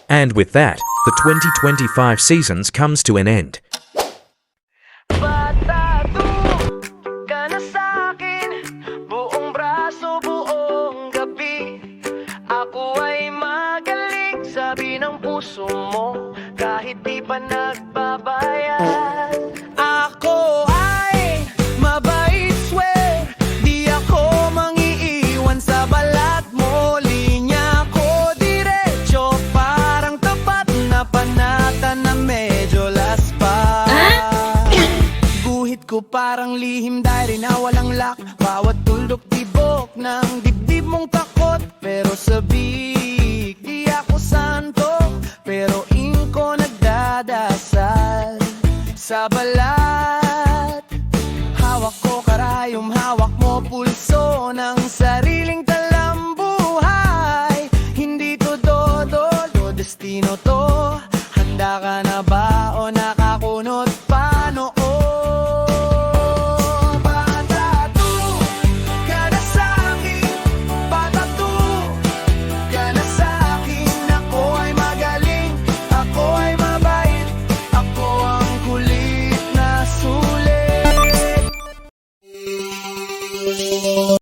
And with that, the 2025 seasons comes to an end. Patado ka na sa'kin, buong braso, buong gabi. Ako ay magaling, sabi ng puso mo, kahit di pa nagbabayad. Ako ay mabait, swear, di ako mangiiwan sa balat mo. Linya ko diretso, parang tapat na panata na medyo laspa. Guhit ko parang lihim, diary na walang lock. Bawat tuldok tibok ng dibdib mong takot. Pero sabik, di ako santo, pero ingko nagdadasal sa balat